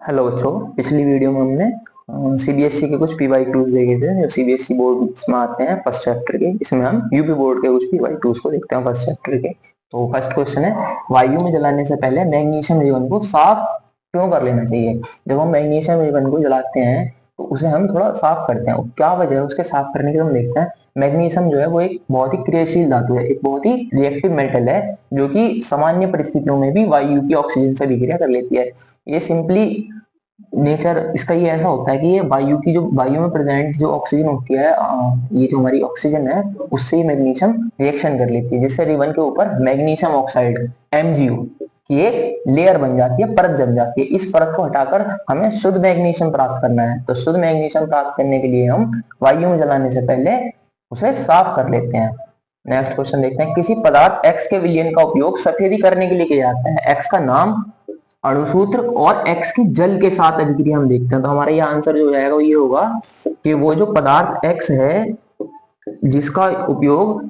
Hello बच्चों, पिछली video में हमने सीबीएसई के कुछ पीवाईक्यूज देखे थे जो सीबीएसई बोर्ड में आते हैं फर्स्ट चैप्टर के। इसमें हम यूपी बोर्ड के कुछ पीवाईक्यूज को देखते हैं फर्स्ट चैप्टर के। तो फर्स्ट क्वेश्चन है, वायु में जलाने से पहले मैग्नीशियम रिबन को साफ क्यों कर लेना चाहिए। जब हम मैग्नीशियम रिबन को जलाते हैं तो उसे हम थोड़ा साफ करते हैं, क्या वजह है उसके साफ करने की, हम देखते हैं। मैग्नीशियम जो है वो एक बहुत ही क्रियाशील धातु है, एक बहुत ही रिएक्टिव मेटल है जो कि सामान्य परिस्थितियों में भी वायु की ऑक्सीजन से विक्रिया कर लेती है। ये सिंपली नेचर इसका ये ऐसा होता है कि ये वायु में प्रेजेंट जो ऑक्सीजन होती है, ये जो हमारी ऑक्सीजन है उससे ही मैग्नीशियम रिएक्शन कर लेती है, जिससे रिबन के ऊपर मैग्नीशियम ऑक्साइड MgO की एक लेयर बन जाती है, परत जम जाती है। इस परत को हटाकर हमें शुद्ध मैग्नीशियम प्राप्त करना है। तो शुद्ध मैग्नीशियम प्राप्त करने के लिए हम वायु में जलाने से पहले उसे साफ कर लेते हैं। नेक्स्ट क्वेश्चन देखते हैं, किसी पदार्थ X के विलयन का उपयोग सफेदी करने के लिए किया जाता है। X का नाम, अणुसूत्र और X की जल के साथ अभिक्रिया हम देखते हैं। तो हमारा ये आंसर जो हो जाएगा वो ये होगा कि वो जो पदार्थ X है जिसका उपयोग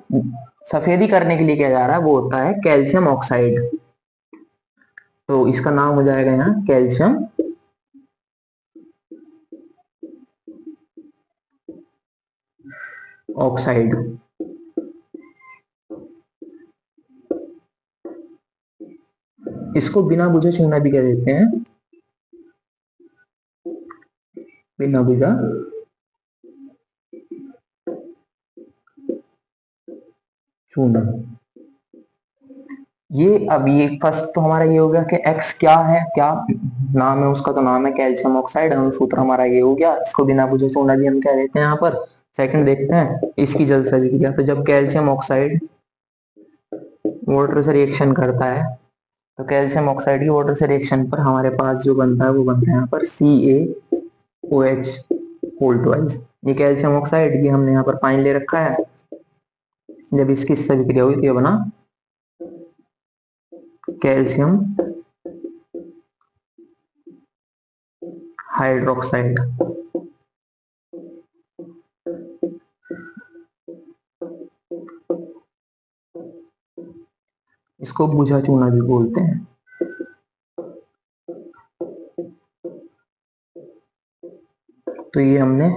सफेदी करने के लिए किया जा रहा है वो होता है कैल्शियम ऑक्साइड। तो इसका नाम हो जाएगा यहाँ कैल्शियम ऑक्साइड। इसको बिना बुझे चूना भी कह देते हैं, बिना बुझा चूना। ये फर्स्ट तो हमारा ये हो गया कि X क्या है, क्या नाम है उसका। तो नाम है कैल्शियम ऑक्साइड, अणुसूत्र हमारा ये हो गया। इसको बिना बुझे चूना भी हम कह देते हैं यहाँ पर। सेकंड देखते हैं इसकी जल से अभिक्रिया। तो जब कैल्शियम ऑक्साइड वाटर से रिएक्शन करता है तो कैल्शियम ऑक्साइड की वाटर से रिएक्शन पर हमारे पास जो बनता है वो बनता है यहाँ पर CaOH होल ट्वाइस। ये कैल्शियम ऑक्साइड की हमने यहाँ पर पानी ले रखा है, जब इसकी इससे अभिक्रिया हुई तो ये बना कैल्शियम हाइड्रोक्साइड। इसको बुझा चूना भी बोलते हैं। तो ये हमने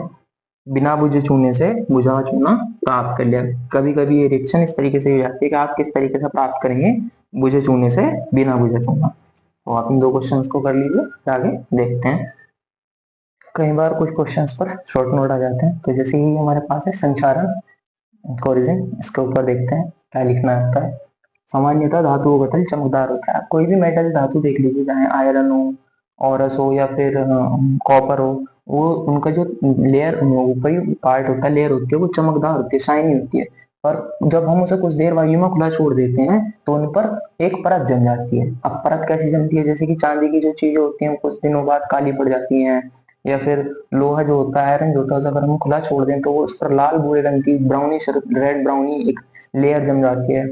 बिना बुझे चूने से बुझा चूना प्राप्त कर लिया। कभी कभी ये रिएक्शन इस तरीके से हो जाती है कि आप किस तरीके से प्राप्त करेंगे बुझे चूने से बिना बुझे चूना। तो आप इन दो क्वेश्चंस को कर लीजिए, आगे देखते हैं। कई बार कुछ क्वेश्चंस पर शॉर्ट नोट आ जाते हैं। तो जैसे ही हमारे पास है संचारण कोरिजन, इसके ऊपर देखते हैं क्या लिखना आता है। सामान्यतः धातुओं का तल चमकदार होता है। कोई भी मेटल धातु देख लीजिए, चाहे आयरन हो, औरस हो या फिर कॉपर हो, वो उनका जो लेयर ऊपरी पार्ट होता है, लेयर होती है, वो चमकदार होती है, शाइनी होती है। और जब हम उसे कुछ देर वायु में खुला छोड़ देते हैं तो उन पर एक परत जम जाती है। अब परत कैसी जमती है, जैसे कि चांदी की जो चीजें होती हैं कुछ दिनों बाद काली पड़ जाती हैं, या फिर लोहा जो होता है, आयरन जो होता है, अगर हम खुला छोड़ दें तो वो उस पर लाल भूरे रंग की ब्राउनिश रेड ब्राउनी एक लेयर जम जाती है।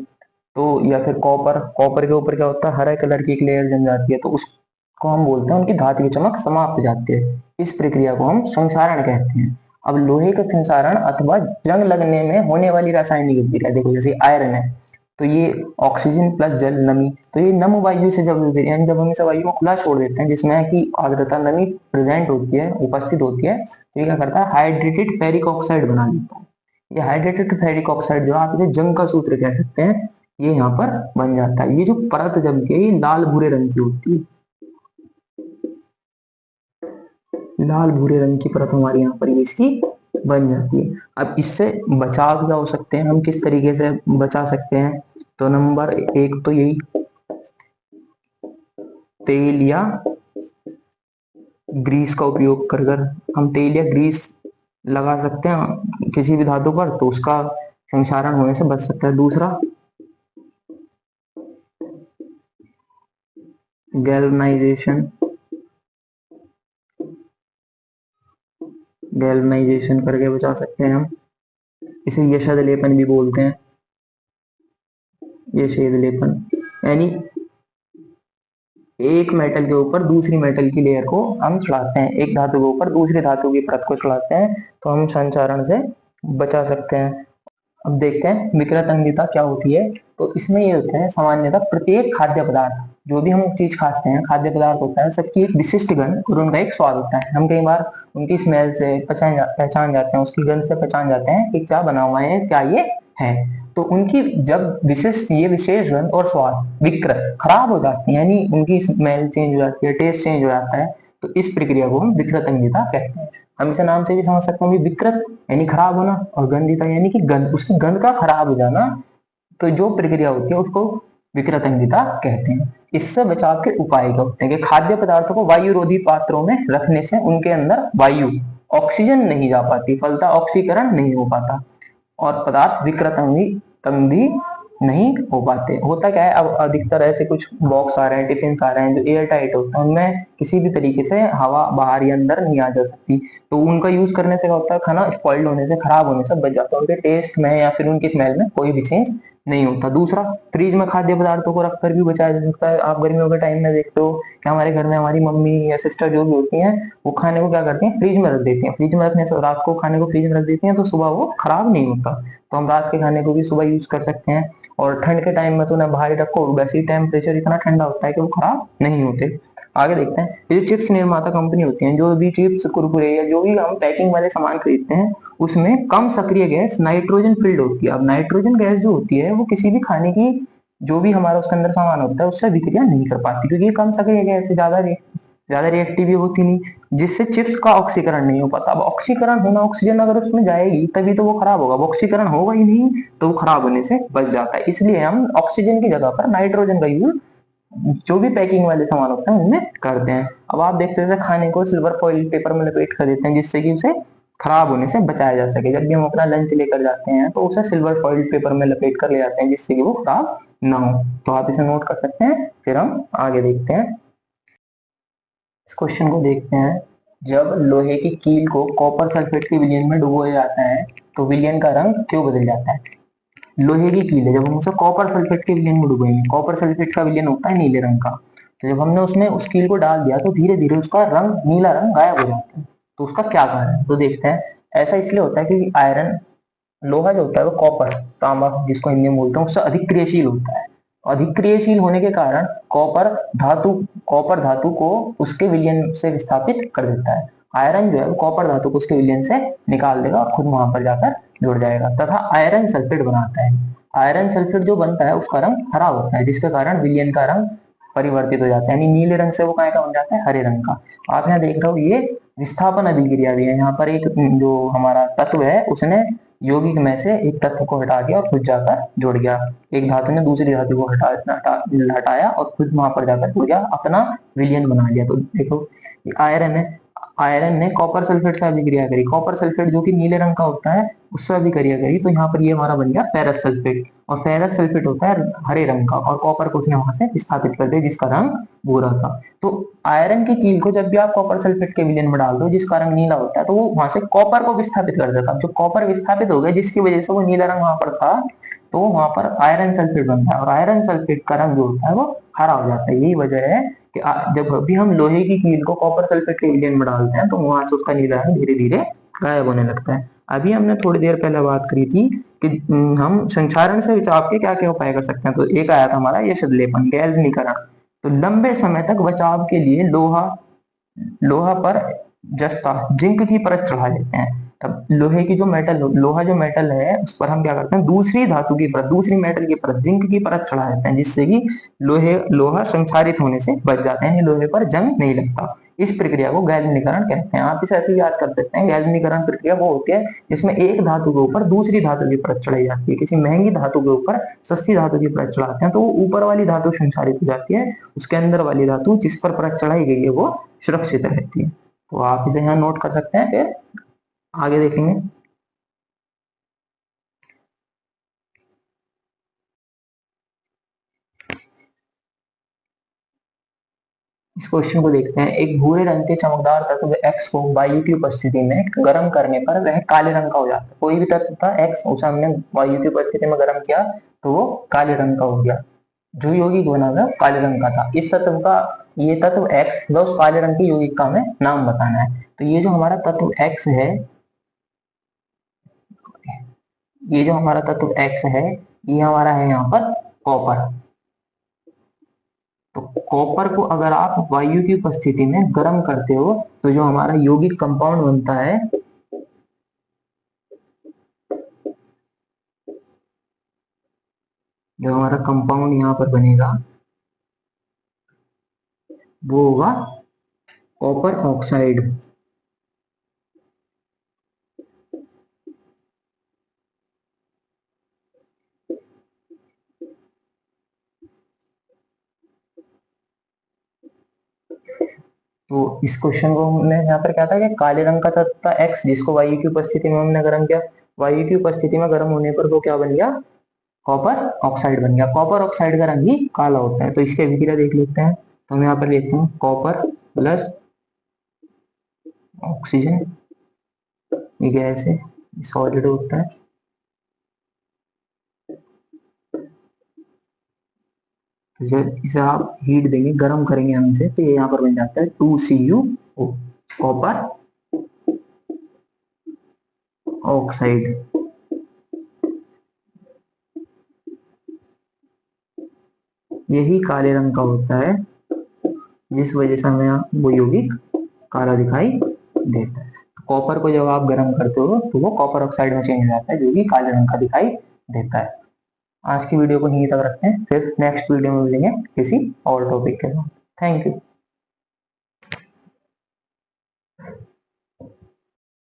तो या फिर कॉपर, कॉपर के ऊपर क्या होता है, हरे कलर की एक लेयर जम जाती है। तो उसको हम बोलते हैं उनकी धातु की चमक समाप्त हो जाती है। इस प्रक्रिया को हम संक्षारण कहते हैं। अब लोहे का संक्षारण अथवा जंग लगने में होने वाली रासायनिक अभिक्रिया देखो, जैसे आयरन है तो ये ऑक्सीजन प्लस जल नमी, तो ये नम वायु से जब यानी जब हम इसे वायु में खुला छोड़ देते हैं जिसमें कि आर्द्रता नमी प्रेजेंट होती है, उपस्थित होती है, तो ये क्या करता है, हाइड्रेटेड फेरिक ऑक्साइड बना देता है। ये हाइड्रेटेड फेरिक ऑक्साइड जो आप इसे जंग का सूत्र कह सकते हैं, ये यहाँ पर बन जाता है। ये जो परत जमती है ये लाल भूरे रंग की होती है, लाल भूरे रंग की परत हमारे यहाँ पर ये इसकी बन जाती है। अब इससे बचाव क्या हो सकते हैं, हम किस तरीके से बचा सकते हैं। तो नंबर एक तो यही, तेल या ग्रीस का उपयोग कर हम तेल या ग्रीस लगा सकते हैं किसी भी धातु पर, तो उसका संक्षारण होने से बच सकता है। दूसरा, गैल्वनाइजेशन, गैल्वनाइजेशन करके बचा सकते हैं हम। इसे यशद लेपन भी बोलते हैं, यशेद लेपन, यानी एक मेटल के ऊपर दूसरी मेटल की लेयर को हम चढ़ाते हैं, एक धातु के ऊपर दूसरी धातु की परत को चढ़ाते हैं, तो हम संचारण से बचा सकते हैं। अब देखते हैं विकृत अंगिता क्या होती है। तो इसमें ये होता है, सामान्यतः प्रत्येक खाद्य पदार्थ जो भी हम चीज खाते हैं, खाद्य पदार्थ होता है, सबकी एक विशिष्ट गंध और उनका एक स्वाद होता है। हम कई बार उनकी स्मेल से पहचान जाते हैं, उसकी गंध से पहचान जाते हैं कि क्या बना हुआ है, क्या ये है। तो उनकी जब ये विशेष गंध और स्वाद विकृत खराब हो जाती है, यानी उनकी स्मेल चेंज हो जाती है, टेस्ट चेंज हो जाता है, तो इस प्रक्रिया को हम विकृतंगिता कहते हैं। हम इसे नाम से भी समझ सकते हैं, विकृत यानी खराब होना, और गंधिता यानी कि गंध, उसकी गंध का खराब हो जाना। तो जो प्रक्रिया होती है उसको विकृतंगिता कहते हैं। इससे बचाव के उपाय क्या होते हैं कि खाद्य पदार्थों को वायुरोधी पात्रों में रखने से उनके अंदर वायु, ऑक्सीजन नहीं जा पाती, फलता ऑक्सीकरण नहीं हो पाता, और पदार्थ विकृतंगी नहीं हो पाते। होता क्या है, अब अधिकतर ऐसे कुछ बॉक्स आ रहे हैं, टिफिन आ रहे हैं जो एयर टाइट होता है, उनमें किसी भी तरीके से हवा बाहर या अंदर नहीं आ जा सकती। तो उनका यूज करने से क्या होता है, खाना स्पॉइल्ड होने से, खराब होने से बच जाता है, उनके टेस्ट में या फिर उनकी स्मेल में कोई भी चेंज नहीं होता। दूसरा, फ्रिज में खाद्य पदार्थों को रखकर भी बचाया जा सकता है। आप गर्मियों के टाइम में देखते हो कि हमारे घर में हमारी मम्मी या सिस्टर जो भी होती हैं, वो खाने को क्या करती हैं, फ्रिज में रख देती हैं। फ्रिज में रखने से, रात को खाने को फ्रिज में रख देती हैं, तो सुबह वो खराब नहीं होता। तो हम रात के खाने को भी सुबह यूज कर सकते हैं। और ठंड के टाइम में तो ना बाहर ही रखो, वैसे ही टेम्परेचर इतना ठंडा होता है कि वो खराब नहीं होते। आगे देखते हैं, ये जो चिप्स निर्माता कंपनी होती है, जो भी चिप्स, कुरकुरे या जो भी हम पैकिंग वाले सामान खरीदते हैं, उसमें कम सक्रिय गैस नाइट्रोजन फील्ड होती है। अब नाइट्रोजन गैस जो होती है वो किसी भी खाने की, जो भी हमारा उसके अंदर सामान होता है, उससे विक्रिया नहीं कर पाती, क्योंकि ये कम सक्रिय गैस है, ज्यादा रिएक्टिव होती नहीं, जिससे चिप्स का ऑक्सीकरण नहीं हो पाता। अब ऑक्सीकरण होना, ऑक्सीजन अगर उसमें जाएगी तभी तो वो खराब होगा, ऑक्सीकरण होगा ही नहीं तो वो खराब होने से बच जाता है। इसलिए हम ऑक्सीजन की जगह पर नाइट्रोजन का यूज जो भी पैकिंग वाले सामान होते हैं उनमें करते हैं। अब आप देखते हैं खाने को सिल्वर फॉइल पेपर में लपेट कर देते हैं, जिससे कि उसे खराब होने से बचाया जा सके। जब भी हम अपना लंच लेकर जाते हैं तो उसे सिल्वर फॉइल पेपर में लपेट कर ले जाते हैं, जिससे कि वो खराब ना हो। तो आप इसे नोट कर सकते हैं। फिर हम आगे देखते हैं, इस क्वेश्चन को देखते हैं। जब लोहे की कील को कॉपर सल्फेट के विलयन में डुबोया जाता है तो विलयन का रंग क्यों बदल जाता है? लोहे की कील है, जब हम उसे कॉपर सल्फेट के विलयन में डुबाएंगे, कॉपर सल्फेट का विलयन होता है नीले रंग का, तो जब हमने उसमें उस कील को डाल दिया तो धीरे धीरे उसका रंग, नीला रंग गायब हो जाता है। तो उसका क्या कारण है, तो देखते हैं। ऐसा इसलिए होता है क्योंकि आयरन, लोहा जो होता है वो कॉपर, तांबा जिसको हिंदी में बोलते हैं, उससे अधिक क्रियाशील होता है। अधिक क्रियाशील होने के कारण कॉपर धातु को उसके विलयन से विस्थापित कर देता है। आयरन जो है वो कॉपर धातु को उसके विलयन से निकाल देगा और खुद वहां पर जाकर जुड़ जाएगा, तथा आयरन सल्फेट बनाता है। आयरन सल्फेट जो बनता है उसका रंग हरा होता है, जिसके कारण विलयन का रंग परिवर्तित हो जाता है, यानी नीले रंग से वो काय का बन जाता है, हरे रंग का। आप यहाँ देख रहे हो ये विस्थापन अभिक्रिया भी है। यहाँ पर एक जो हमारा तत्व है उसने यौगिक में से एक तत्व को हटा दिया और खुद जाकर जुड़ गया। एक धातु ने दूसरी धातु को हटाया और खुद वहां पर जाकर जुड़ गया, अपना विलयन बना लिया। तो देखो, आयरन है, आयरन ने कॉपर सल्फेट से अभिक्रिया करी, कॉपर सल्फेट जो कि नीले रंग का होता है उससे अभिक्रिया करी, तो यहाँ पर ये हमारा बन गया फेरस सल्फेट। और फेरस सल्फेट होता है हरे रंग का, और कॉपर को उसने वहां से विस्थापित कर दिया जिसका रंग भूरा था। तो आयरन की कील को जब भी आप कॉपर सल्फेट के विलयन में डाल दो जिसका रंग नीला होता है, तो वो वहां से कॉपर को विस्थापित कर देता है। जो कॉपर विस्थापित हो गया जिसकी वजह से वो नीला रंग वहां पर था, तो वहां पर आयरन सल्फेट बनता है, और आयरन सल्फेट का रंग जो होता है वो हरा हो जाता है। यही वजह है कि जब भी हम लोहे की कील को कॉपर सल्फेट के विलयन में डालते हैं तो वहां से उसका नीला रंग धीरे धीरे गायब होने लगता है। अभी हमने थोड़ी देर पहले बात करी थी कि हम संक्षारण से बचाव के क्या क्या उपाय कर सकते हैं। तो एक आया था हमारा यश लेपन, गैल्वनीकरण। तो लंबे समय तक बचाव के लिए लोहा लोहा पर जस्ता, जिंक की परत चढ़ा देते हैं। तब लोहे की जो मेटल, लोहा जो मेटल है उस पर हम क्या करते हैं, दूसरी धातु की परत, दूसरी मेटल की परत, जिंक की परत चढ़ा देते हैं, जिससे कि लोहा संक्षारित होने से बच जाते हैं, लोहे पर जंग नहीं लगता। इस प्रक्रिया को गैल्वनीकरण कहते हैं। आप इसे ऐसे याद कर सकते हैं, गैल्वनीकरण प्रक्रिया वो होती है जिसमें एक धातु के ऊपर दूसरी धातु की परत चढ़ाई जाती है। किसी महंगी धातु के ऊपर सस्ती धातु की परत चढ़ाते हैं तो वो ऊपर वाली धातु संक्षारित हो जाती है, उसके अंदर वाली धातु जिस पर परत चढ़ाई गई है वो सुरक्षित रहती है। तो आप इसे यहाँ नोट कर सकते हैं। फिर आगे देखेंगे, इस क्वेश्चन को देखते हैं। एक भूरे रंग के चमकदार तत्व एक्स को वायु की उपस्थिति में गर्म करने पर वह काले रंग का हो जाता है। कोई भी तत्व था एक्स, उसे हमने वायु की उपस्थिति में गर्म किया तो वो काले रंग का हो गया। जो यौगिक बना हुआ काले रंग का था, इस तत्व का, ये तत्व एक्स व उस काले रंग के यौगिक का हमें नाम बताना है। तो ये जो हमारा तत्व एक्स है, ये जो हमारा तत्व एक्स है, ये हमारा है यहाँ पर कॉपर। तो कॉपर को अगर आप वायु की उपस्थिति में गर्म करते हो तो जो हमारा यौगिक कंपाउंड बनता है, जो हमारा कंपाउंड यहाँ पर बनेगा वो होगा कॉपर ऑक्साइड। तो इस क्वेश्चन को हमने यहाँ पर क्या था कि काले रंग का तत्व एक्स जिसको वायु की उपस्थिति में हमने गर्म किया, वायु की उपस्थिति में गर्म होने पर वो क्या बन गया, कॉपर ऑक्साइड बन गया। कॉपर ऑक्साइड का रंग ही काला होता है। तो इसकी अभिक्रिया देख लेते हैं। तो हम यहाँ पर लिखते हैं कॉपर प्लस ऑक्सीजन, ये गैस है, सॉलिड होता है। तो जब इसे आप हीट देंगे, गर्म करेंगे हम इसे, तो ये यहाँ पर बन जाता है 2Cu, कॉपर ऑक्साइड। यही काले रंग का होता है, जिस वजह से हमें वो यौगिक काला दिखाई देता है। कॉपर को जब आप गर्म करते हो तो वो कॉपर ऑक्साइड में चेंज हो जाता है, जो कि काले रंग का दिखाई देता है। आज की वीडियो को यहीं तक रखते हैं, फिर नेक्स्ट वीडियो में मिलेंगे किसी और टॉपिक के साथ। Thank you.